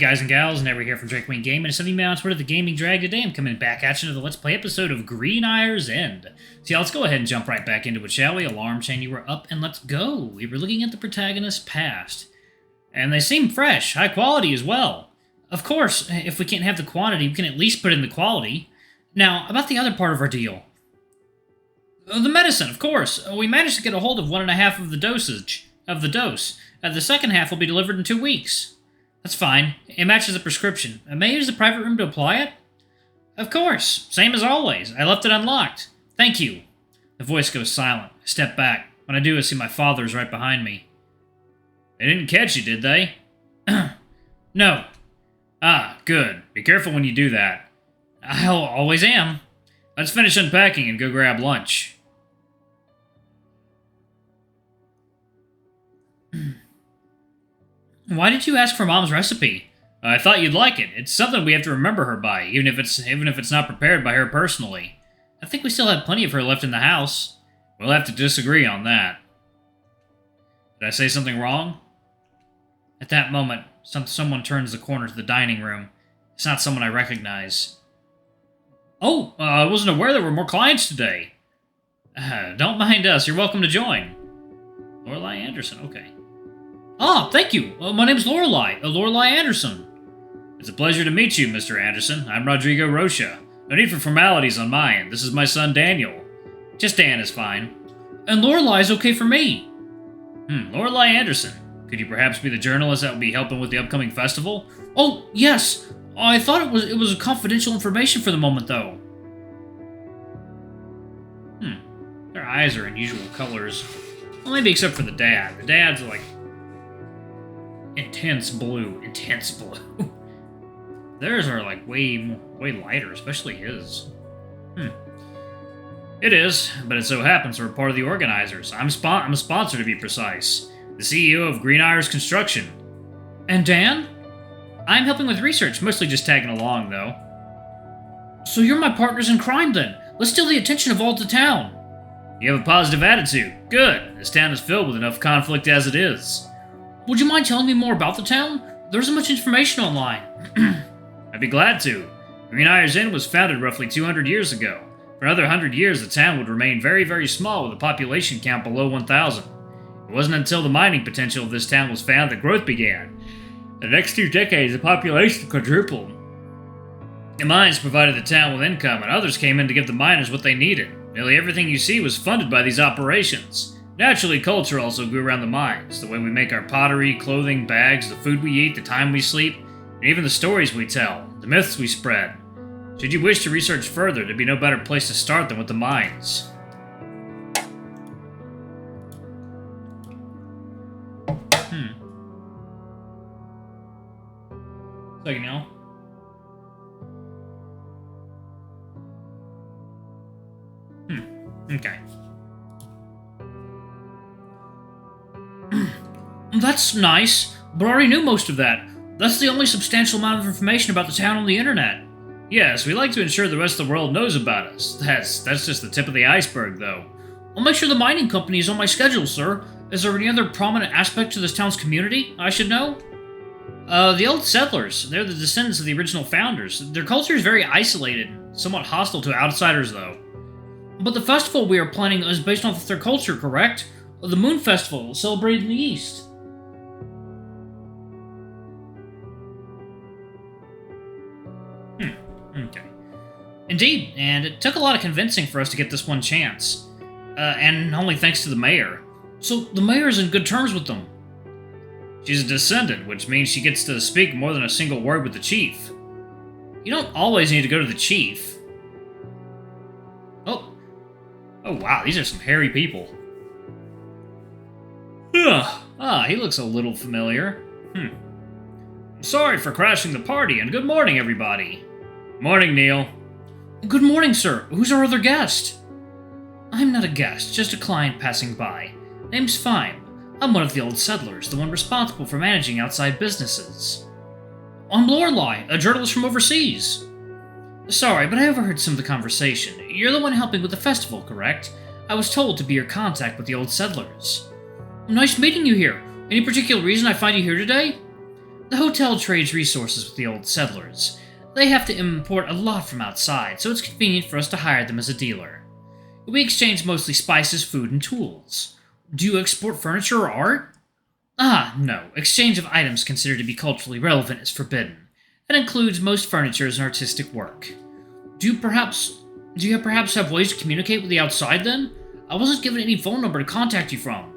guys and gals, Never here from Drake Wing Gaming, and sending me on Twitter, the Gaming Drag. Today I'm coming back at you to the Let's Play episode of Green Eyre's End. So yeah, let's go ahead and jump right back into it, shall we? Alarm chain, you were up, and let's go. We were looking at the protagonist's past. And they seem fresh, high quality as well. Of course, if we can't have the quantity, we can at least put in the quality. Now, about the other part of our deal. The medicine, of course. We managed to get a hold of 1.5 of the dosage of the dose. The second half will be delivered in 2 weeks. That's fine. It matches the prescription. May I use the private room to apply it? Of course. Same as always. I left it unlocked. Thank you. The voice goes silent. I step back. When I do, I see my father is right behind me. They didn't catch you, did they? No. Ah, good. Be careful when you do that. I always am. Let's finish unpacking and go grab lunch. Why did you ask for Mom's recipe? I thought you'd like it. It's something we have to remember her by, even if it's not prepared by her personally. I think we still have plenty of her left in the house. We'll have to disagree on that. Did I say something wrong? At that moment, someone turns the corner to the dining room. It's not someone I recognize. Oh, I wasn't aware there were more clients today. Don't mind us. You're welcome to join. Lorelei Anderson, okay. Ah, thank you. My name's Lorelei Anderson. It's a pleasure to meet you, Mr. Anderson. I'm Rodrigo Rocha. No need for formalities on my end. This is my son, Daniel. Just Dan is fine. And Lorelei's okay for me. Lorelei Anderson. Could you perhaps be the journalist that will be helping with the upcoming festival? Oh, yes. I thought it was confidential information for the moment, though. Their eyes are unusual colors. Well, maybe except for the dad. The dad's like intense blue. Theirs are like way lighter, especially his. It is, but it so happens we're part of the organizers. I'm a sponsor, to be precise. The CEO of Green Eyre's Construction. And Dan? I'm helping with research, mostly just tagging along, though. So you're my partners in crime, then. Let's steal the attention of all the town. You have a positive attitude. Good. This town is filled with enough conflict as it is. Would you mind telling me more about the town? There isn't much information online. I'd be glad to. Green Eyre's Inn was founded roughly 200 years ago. For another 100 years, the town would remain very, very small with a population count below 1,000. It wasn't until the mining potential of this town was found that growth began. In the next 2 decades, the population quadrupled. The mines provided the town with income, and others came in to give the miners what they needed. Nearly everything you see was funded by these operations. Naturally, culture also grew around the mines. The way we make our pottery, clothing, bags, the food we eat, the time we sleep, and even the stories we tell, the myths we spread. Should you wish to research further, there'd be no better place to start than with the mines. Second, y'all. Okay. That's nice, but I already knew most of that. That's the only substantial amount of information about the town on the internet. Yes, we like to ensure the rest of the world knows about us. That's just the tip of the iceberg, though. I'll make sure the mining company is on my schedule, sir. Is there any other prominent aspect to this town's community I should know? The old settlers. They're the descendants of the original founders. Their culture is very isolated, somewhat hostile to outsiders, though. But the festival we are planning is based off of their culture, correct? The Moon Festival, celebrated in the East. Okay. Indeed, and it took a lot of convincing for us to get this one chance. And only thanks to the mayor. So, the mayor is in good terms with them. She's a descendant, which means she gets to speak more than a single word with the chief. You don't always need to go to the chief. Oh wow, these are some hairy people. He looks a little familiar. Sorry for crashing the party, and good morning, everybody. Morning, Neil. Good morning, sir. Who's our other guest? I'm not a guest, just a client passing by. Name's Fime. I'm one of the old settlers, the one responsible for managing outside businesses. I'm Lorelei, a journalist from overseas. Sorry, but I overheard some of the conversation. You're the one helping with the festival, correct? I was told to be your contact with the old settlers. Nice meeting you here. Any particular reason I find you here today? The hotel trades resources with the old settlers. They have to import a lot from outside, so it's convenient for us to hire them as a dealer. We exchange mostly spices, food, and tools. Do you export furniture or art? Ah, no. Exchange of items considered to be culturally relevant is forbidden. That includes most furniture as an artistic work. Do you perhaps have ways to communicate with the outside then? I wasn't given any phone number to contact you from.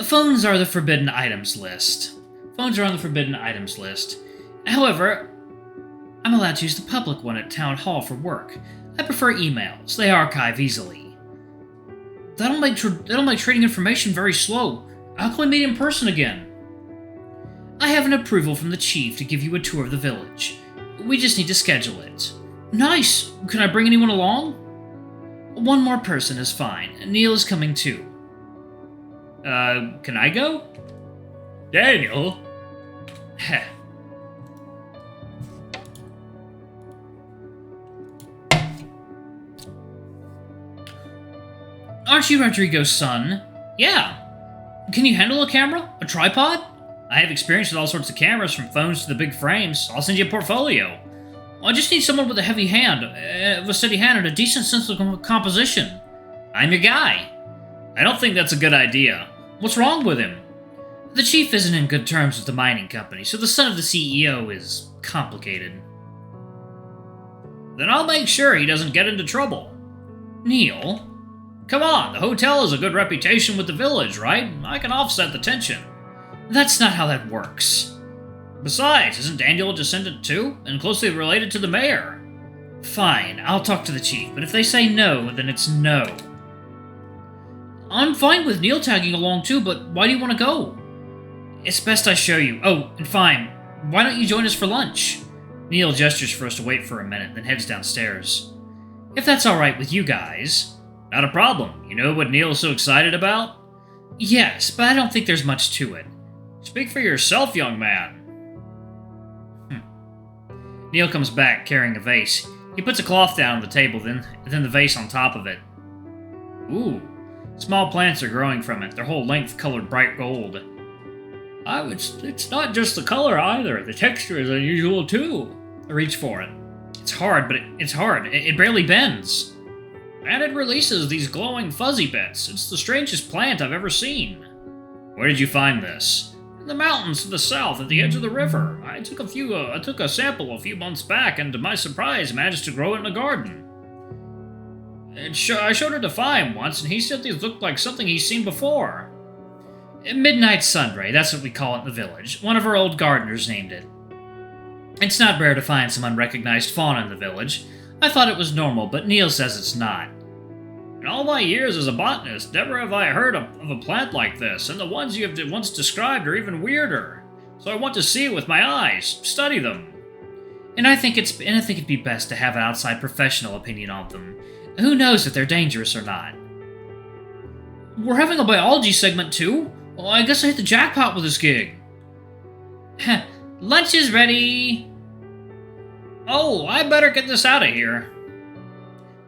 Phones are the forbidden items list. Phones are on the forbidden items list. However, I'm allowed to use the public one at Town Hall for work. I prefer emails. They archive easily. That'll make trading information very slow. How can we meet in person again? I have an approval from the chief to give you a tour of the village. We just need to schedule it. Nice! Can I bring anyone along? One more person is fine. Neil is coming too. Can I go? Daniel? Heh. Aren't you Rodrigo's son? Yeah. Can you handle a camera? A tripod? I have experience with all sorts of cameras, from phones to the big frames. I'll send you a portfolio. I just need someone with a heavy hand, a steady hand, and a decent sense of composition. I'm your guy. I don't think that's a good idea. What's wrong with him? The chief isn't in good terms with the mining company, so the son of the CEO is complicated. Then I'll make sure he doesn't get into trouble. Neil? Come on, the hotel has a good reputation with the village, right? I can offset the tension. That's not how that works. Besides, isn't Daniel a descendant too, and closely related to the mayor? Fine, I'll talk to the chief, but if they say no, then it's no. I'm fine with Neil tagging along too, but why do you want to go? It's best I show you. Oh, and fine, why don't you join us for lunch? Neil gestures for us to wait for a minute, then heads downstairs. If that's alright with you guys. Not a problem. You know what Neil's so excited about? Yes, but I don't think there's much to it. Speak for yourself, young man. Neil comes back, carrying a vase. He puts a cloth down on the table, then the vase on top of it. Ooh. Small plants are growing from it, their whole length colored bright gold. It's not just the color either. The texture is unusual too. I reach for it. It's hard, but it's hard. It barely bends. And it releases these glowing fuzzy bits. It's the strangest plant I've ever seen. Where did you find this? In the mountains to the south, at the edge of the river. I took a sample a few months back, and to my surprise, managed to grow it in a garden. I showed it to Fime once, and he said these looked like something he's seen before. Midnight Sunray, that's what we call it in the village. One of our old gardeners named it. It's not rare to find some unrecognized fauna in the village. I thought it was normal, but Neil says it's not. In all my years as a botanist, never have I heard of a plant like this, and the ones you have once described are even weirder. So I want to see it with my eyes, study them. And I think it'd be best to have an outside professional opinion on them. Who knows if they're dangerous or not? We're having a biology segment too? Well, I guess I hit the jackpot with this gig. Lunch is ready! Oh, I better get this out of here.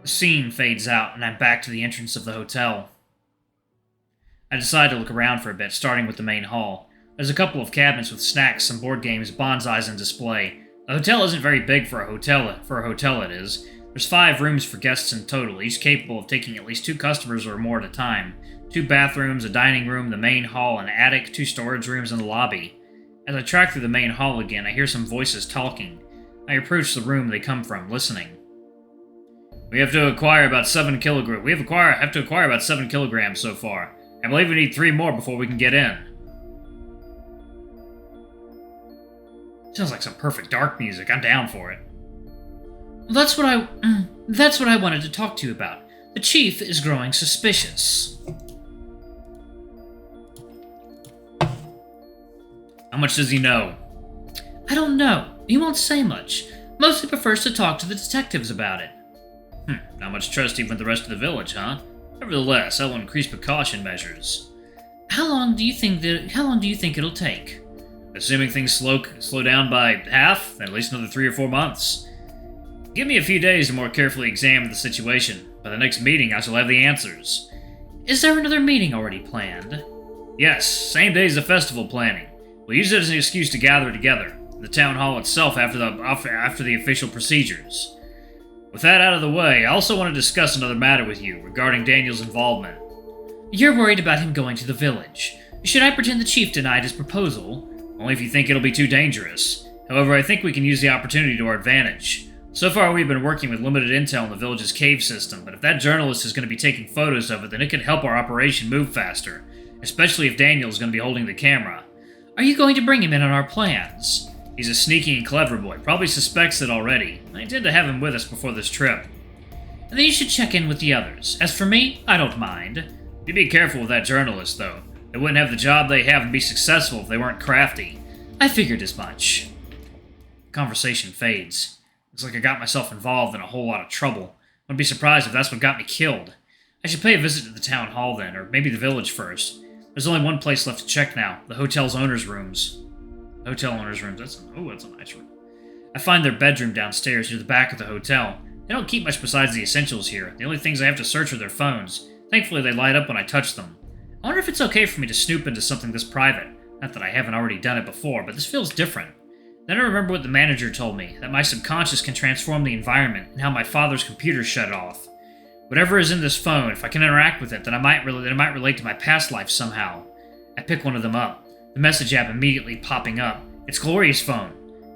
The scene fades out, and I'm back to the entrance of the hotel. I decide to look around for a bit, starting with the main hall. There's a couple of cabinets with snacks, some board games, bonsais on display. The hotel isn't very big for a hotel it is. There's 5 rooms for guests in total, each capable of taking at least 2 customers or more at a time. 2 bathrooms, a dining room, the main hall, an attic, 2 storage rooms, and the lobby. As I track through the main hall again, I hear some voices talking. I approach the room they come from, listening. We have to acquire about 7 kilograms. Have to acquire about 7 kilograms so far. I believe we need 3 more before we can get in. Sounds like some perfect dark music. I'm down for it. That's what I wanted to talk to you about. The chief is growing suspicious. How much does he know? I don't know. He won't say much. Mostly prefers to talk to the detectives about it. Not much trust even with the rest of the village, huh? Nevertheless, I will increase precaution measures. How long do you think it'll take? Assuming things slow down by half, at least another 3 or 4 months. Give me a few days to more carefully examine the situation. By the next meeting, I shall have the answers. Is there another meeting already planned? Yes, same day as the festival planning. We'll use it as an excuse to gather together, in the town hall itself after the official procedures. With that out of the way, I also want to discuss another matter with you regarding Daniel's involvement. You're worried about him going to the village. Should I pretend the chief denied his proposal? Only if you think it'll be too dangerous. However, I think we can use the opportunity to our advantage. So far, we've been working with limited intel in the village's cave system, but if that journalist is going to be taking photos of it, then it could help our operation move faster, especially if Daniel is going to be holding the camera. Are you going to bring him in on our plans? He's a sneaky and clever boy, probably suspects it already. I intend to have him with us before this trip. And then you should check in with the others. As for me, I don't mind. You be careful with that journalist, though. They wouldn't have the job they have and be successful if they weren't crafty. I figured as much. The conversation fades. Looks like I got myself involved in a whole lot of trouble. Wouldn't be surprised if that's what got me killed. I should pay a visit to the town hall then, or maybe the village first. There's only one place left to check now, the hotel's owner's rooms. Hotel owner's rooms, that's a nice room. I find their bedroom downstairs near the back of the hotel. They don't keep much besides the essentials here. The only things I have to search are their phones. Thankfully, they light up when I touch them. I wonder if it's okay for me to snoop into something this private. Not that I haven't already done it before, but this feels different. Then I remember what the manager told me, that my subconscious can transform the environment, and how my father's computer shut it off. Whatever is in this phone, if I can interact with it, then it might relate to my past life somehow. I pick one of them up, the message app immediately popping up. It's Gloria's phone.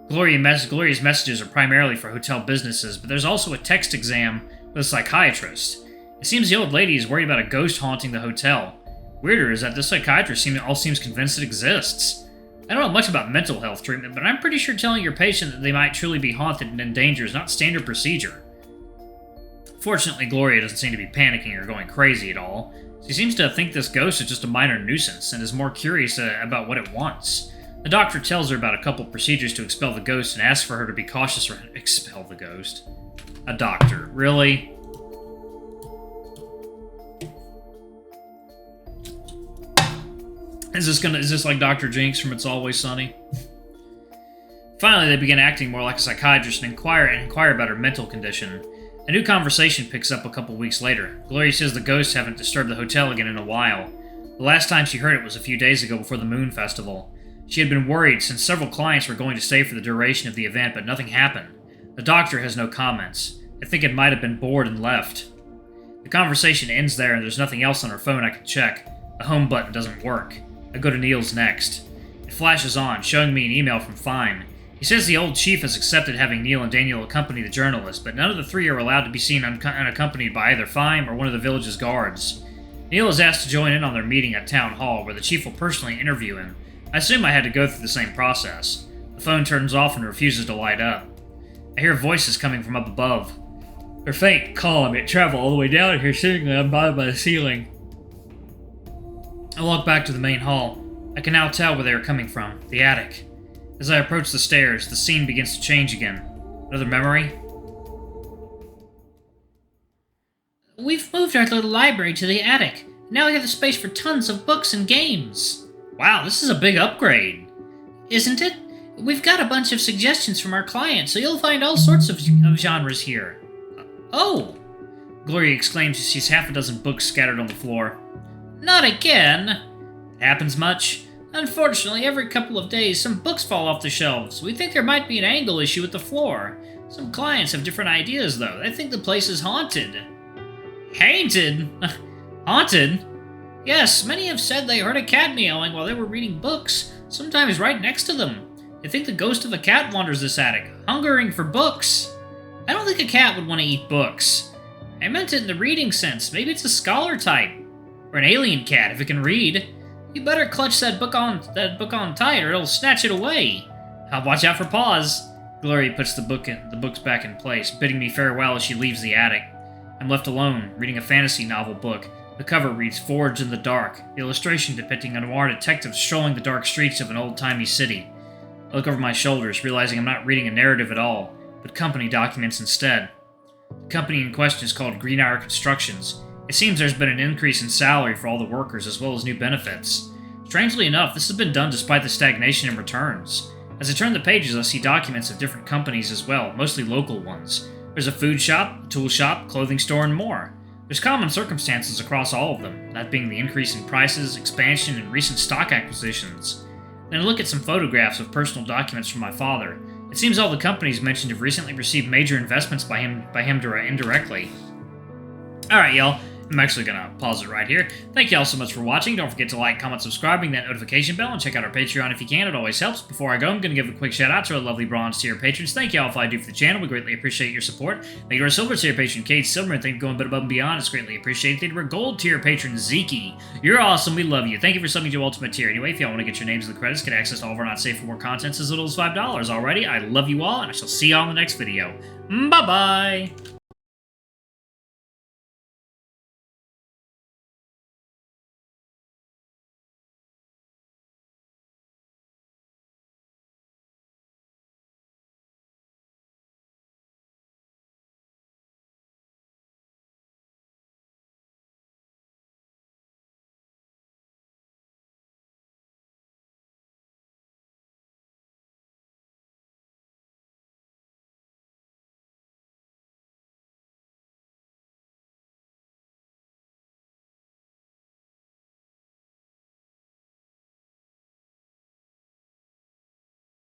Gloria's messages are primarily for hotel businesses, but there's also a text exam with a psychiatrist. It seems the old lady is worried about a ghost haunting the hotel. Weirder is that this psychiatrist seems convinced it exists. I don't know much about mental health treatment, but I'm pretty sure telling your patient that they might truly be haunted and in danger is not standard procedure. Fortunately, Gloria doesn't seem to be panicking or going crazy at all. She seems to think this ghost is just a minor nuisance and is more curious about what it wants. The doctor tells her about a couple procedures to expel the ghost and asks for her to be cautious or expel the ghost. A doctor, really? Is this like Dr. Jinx from It's Always Sunny? Finally, they begin acting more like a psychiatrist and inquire about her mental condition. A new conversation picks up a couple weeks later. Gloria says the ghosts haven't disturbed the hotel again in a while. The last time she heard it was a few days ago before the Moon Festival. She had been worried since several clients were going to stay for the duration of the event, but nothing happened. The doctor has no comments. I think it might have been bored and left. The conversation ends there and there's nothing else on her phone I can check. The home button doesn't work. I go to Neil's next. It flashes on, showing me an email from Fime. He says the old chief has accepted having Neil and Daniel accompany the journalist, but none of the three are allowed to be seen unaccompanied by either Fime or one of the village's guards. Neil is asked to join in on their meeting at Town Hall, where the chief will personally interview him. I assume I had to go through the same process. The phone turns off and refuses to light up. I hear voices coming from up above. They're faint, calm, yet travel all the way down here, seemingly unbothered by the ceiling. I walk back to the main hall. I can now tell where they are coming from, the attic. As I approach the stairs, the scene begins to change again. Another memory? We've moved our little library to the attic. Now we have the space for tons of books and games. Wow, this is a big upgrade. Isn't it? We've got a bunch of suggestions from our clients, so you'll find all sorts of genres here. Oh! Gloria exclaims as she sees half a dozen books scattered on the floor. Not again! It happens much? Unfortunately, every couple of days, some books fall off the shelves. We think there might be an angle issue with the floor. Some clients have different ideas, though. They think the place is haunted. Haunted? Haunted? Yes, many have said they heard a cat meowing while they were reading books, sometimes right next to them. They think the ghost of a cat wanders this attic, hungering for books. I don't think a cat would want to eat books. I meant it in the reading sense. Maybe it's a scholar type. Or an alien cat, if it can read. You better clutch that book on tight, or it'll snatch it away. I'll watch out for paws. Gloria puts the books back in place, bidding me farewell as she leaves the attic. I'm left alone, reading a fantasy novel book. The cover reads Forged in the Dark, the illustration depicting a noir detective strolling the dark streets of an old-timey city. I look over my shoulders, realizing I'm not reading a narrative at all, but company documents instead. The company in question is called Eyre Constructions. It seems there's been an increase in salary for all the workers as well as new benefits. Strangely enough, this has been done despite the stagnation in returns. As I turn the pages, I see documents of different companies as well, mostly local ones. There's a food shop, a tool shop, clothing store, and more. There's common circumstances across all of them, that being the increase in prices, expansion, and recent stock acquisitions. Then I look at some photographs of personal documents from my father. It seems all the companies mentioned have recently received major investments by him indirectly. Alright, y'all. I'm actually going to pause it right here. Thank y'all so much for watching. Don't forget to like, comment, subscribe, ring that notification bell, and check out our Patreon if you can. It always helps. Before I go, I'm going to give a quick shout out to our lovely bronze tier patrons. Thank y'all for all I do for the channel. We greatly appreciate your support. Thank you to our silver tier patron, Kate Silver, and thank you for going a bit above and beyond. It's greatly appreciated. Thank you to our gold tier patron, Zeke. You're awesome. We love you. Thank you for subbing to Ultimate Tier. Anyway, if y'all want to get your names in the credits, get access to all of our not safe for more contents as little as $5. Alrighty, I love you all, and I shall see y'all in the next video. Bye-bye!